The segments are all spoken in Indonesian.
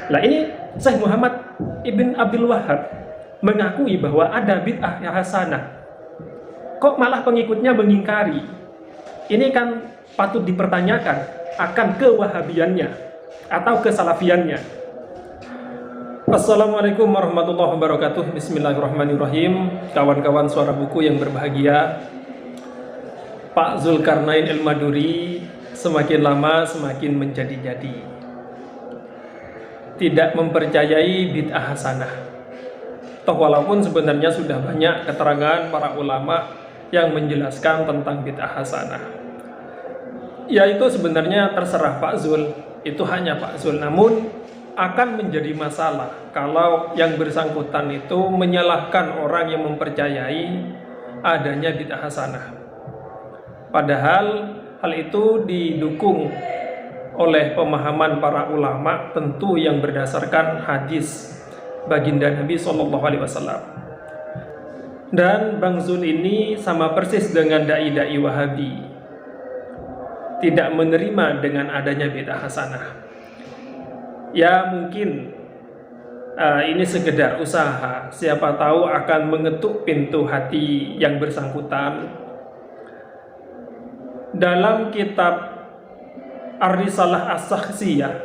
Nah ini Syekh Muhammad Ibn Abdul Wahab mengakui bahwa ada bid'ah yang hasanah. Kok malah pengikutnya mengingkari? Ini kan patut dipertanyakan akan kewahabiannya atau kesalafiannya. Assalamualaikum warahmatullahi wabarakatuh. Bismillahirrahmanirrahim. Kawan-kawan suara buku yang berbahagia, Pak Zulkarnain Ilmaduri semakin lama semakin menjadi-jadi, tidak mempercayai bid'ah hasanah. Toh walaupun sebenarnya sudah banyak keterangan para ulama yang menjelaskan tentang bid'ah hasanah, yaitu sebenarnya terserah Pak Zul, itu hanya Pak Zul. Namun akan menjadi masalah kalau yang bersangkutan itu menyalahkan orang yang mempercayai adanya bid'ah hasanah. Padahal hal itu didukung oleh pemahaman para ulama tentu yang berdasarkan hadis baginda Nabi SAW. Dan Bang Zul ini sama persis dengan dai-dai Wahabi, tidak menerima dengan adanya bid'ah hasanah. Ya mungkin ini sekedar usaha, siapa tahu akan mengetuk pintu hati yang bersangkutan. Dalam kitab Ar-Risalah As-Sakhsiyah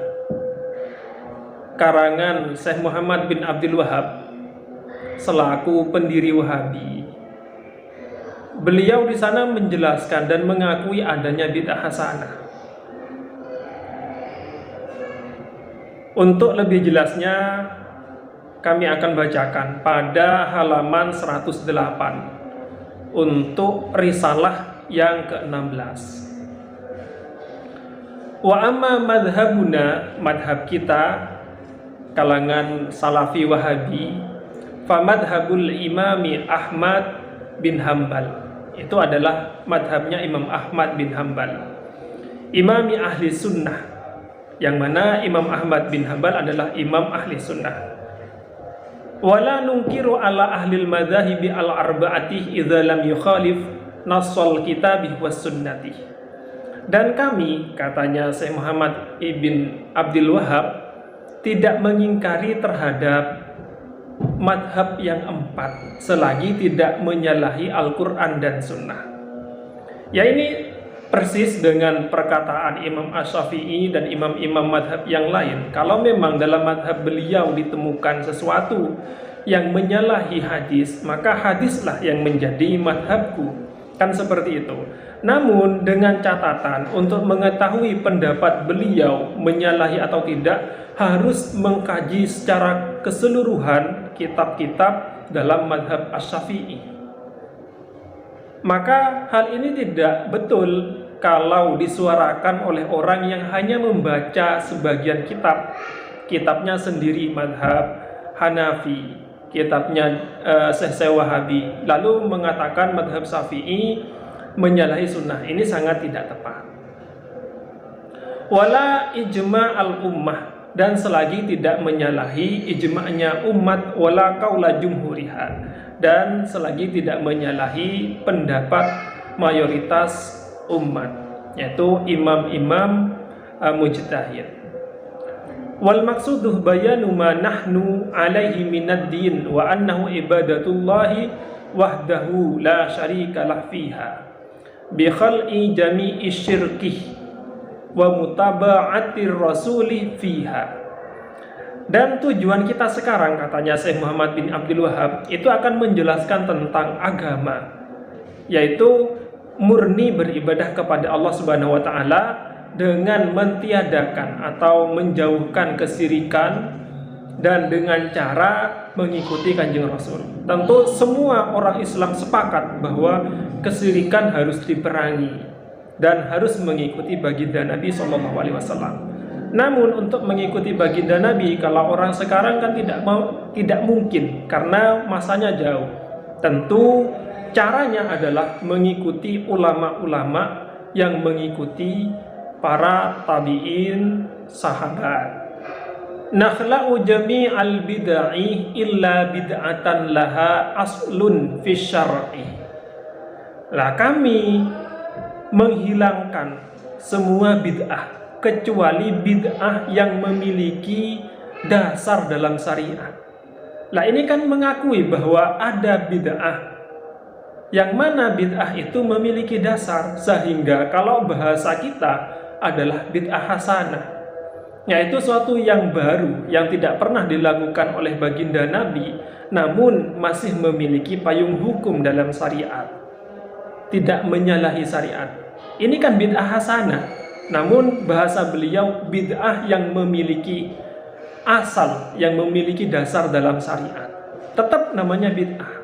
karangan Syekh Muhammad bin Abdul Wahab selaku pendiri Wahabi, beliau di sana menjelaskan dan mengakui adanya bid'ah hasanah. Untuk lebih jelasnya kami akan bacakan pada halaman 108 untuk risalah yang ke-16. Wa amma madhabuna, madhab kita kalangan Salafi Wahabi, famadhabul imami Ahmad bin Hambal, itu adalah madhabnya Imam Ahmad bin Hambal, imami ahli sunnah, yang mana Imam Ahmad bin Hambal adalah imam ahli sunnah. Wala nungkiru ala ahlil madhahibi al-arba'ati idza lam yukhalif nassal kitabih was sunnatih. Dan kami, katanya Syekh Muhammad Ibn Abdul Wahab, tidak mengingkari terhadap madhab yang empat selagi tidak menyalahi Al-Quran dan Sunnah. Ya ini persis dengan perkataan Imam Asy-Syafi'i dan imam-imam madhab yang lain. Kalau memang dalam madhab beliau ditemukan sesuatu yang menyalahi hadis, maka hadislah yang menjadi madhabku. Kan seperti itu. Namun dengan catatan untuk mengetahui pendapat beliau menyalahi atau tidak, harus mengkaji secara keseluruhan kitab-kitab dalam madhab Asy-Syafi'i. Maka hal ini tidak betul kalau disuarakan oleh orang yang hanya membaca sebagian kitab, kitabnya sendiri madhab Hanafi, kitabnya Syekh Wahabi, lalu mengatakan madhab Syafi'i menyalahi sunnah. Ini sangat tidak tepat. Wala ijma' al-ummah, dan selagi tidak menyalahi ijma'nya umat, wala qaula jumhuriha, dan selagi tidak menyalahi pendapat mayoritas umat, yaitu imam-imam mujtahid. Wal maksuduh bayanu ma nahnu alaihi minad din wa annahu ibadatullahi wahdahu la syarika lah fiha bi khal'i jami'i syirkih wa mutaba'atir rasuli fiha. Dan tujuan kita sekarang, katanya Syekh Muhammad bin Abdul Wahab, itu akan menjelaskan tentang agama, yaitu murni beribadah kepada Allah Subhanahu wa taala dengan mentiadakan atau menjauhkan kesyirikan dan dengan cara mengikuti Kanjeng Rasul. Tentu semua orang Islam sepakat bahwa kesyirikan harus diperangi dan harus mengikuti baginda Nabi SAW. Namun untuk mengikuti baginda Nabi, kalau orang sekarang kan tidak mungkin karena masanya jauh. Tentu caranya adalah mengikuti ulama-ulama yang mengikuti para tabi'in, sahabat. Nakhla'u jami'al bid'ah illa bid'atan laha aslun fi syar'i. Lah kami menghilangkan semua bid'ah kecuali bid'ah yang memiliki dasar dalam syariat. Lah ini kan mengakui bahwa ada bid'ah, yang mana bid'ah itu memiliki dasar, sehingga kalau bahasa kita adalah bid'ah hasanah, yaitu suatu yang baru yang tidak pernah dilakukan oleh baginda Nabi, namun masih memiliki payung hukum dalam syariat, tidak menyalahi syariat. Ini kan bid'ah hasanah, namun bahasa beliau bid'ah yang memiliki asal, yang memiliki dasar dalam syariat, tetap namanya bid'ah.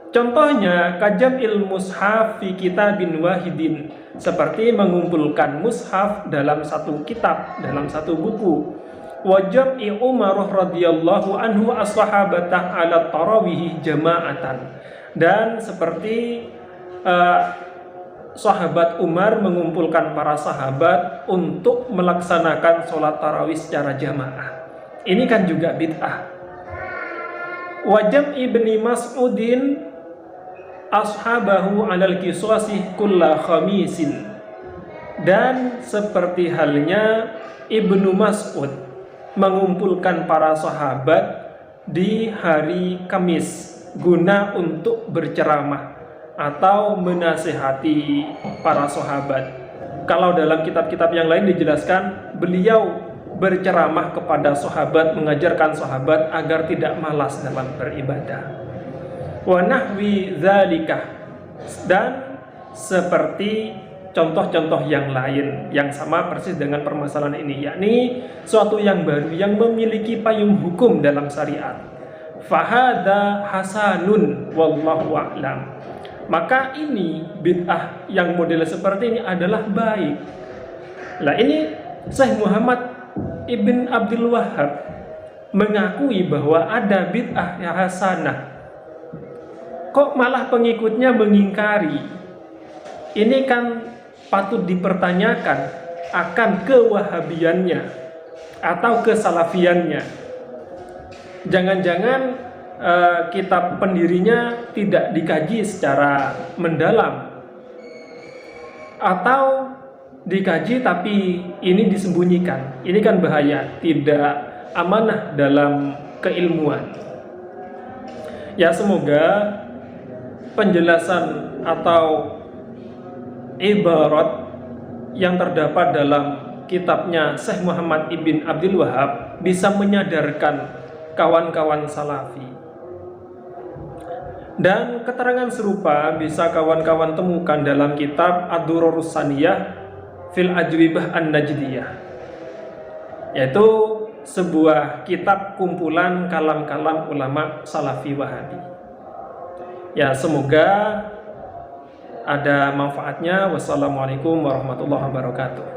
Contohnya kajam'il mushaf fi kitabin wahidin, seperti mengumpulkan mushaf dalam satu kitab, dalam satu buku. Wajam'i Umar radhiyallahu anhu as-sahabatah ala tarawih jama'atan, dan seperti sahabat Umar mengumpulkan para sahabat untuk melaksanakan sholat tarawih secara jamaah. Ini kan juga bid'ah. Wajam ibni Mas'udin ashabahu alal qisasi kulla khamisin, dan seperti halnya Ibnu Mas'ud mengumpulkan para sahabat di hari Kamis guna untuk berceramah atau menasihati para sahabat. Kalau dalam kitab-kitab yang lain dijelaskan beliau berceramah kepada sahabat, mengajarkan sahabat agar tidak malas dalam beribadah. Wa nahwi dzalika, dan seperti contoh-contoh yang lain yang sama persis dengan permasalahan ini, yakni suatu yang baru yang memiliki payung hukum dalam syariat. Fahada hasanun wallahu a'lam. Maka ini bid'ah yang model seperti ini adalah baik. Lah ini Syekh Muhammad Ibn Abdul Wahhab mengakui bahwa ada bid'ah yang hasanah. Kok malah pengikutnya mengingkari? Ini kan patut dipertanyakan akan kewahabiannya atau kesalafiannya. Jangan-jangan kitab pendirinya tidak dikaji secara mendalam, atau dikaji tapi ini disembunyikan. Ini kan bahaya, tidak amanah dalam keilmuan. Ya, semoga penjelasan atau ibarat yang terdapat dalam kitabnya Syekh Muhammad Ibn Abdul Wahhab bisa menyadarkan kawan-kawan salafi. Dan keterangan serupa bisa kawan-kawan temukan dalam kitab Ad-Durarus Saniyah fil Ajwibah An-Najdiyah, yaitu sebuah kitab kumpulan kalam-kalam ulama salafi wahabi. Ya, semoga ada manfaatnya. Wassalamualaikum warahmatullahi wabarakatuh.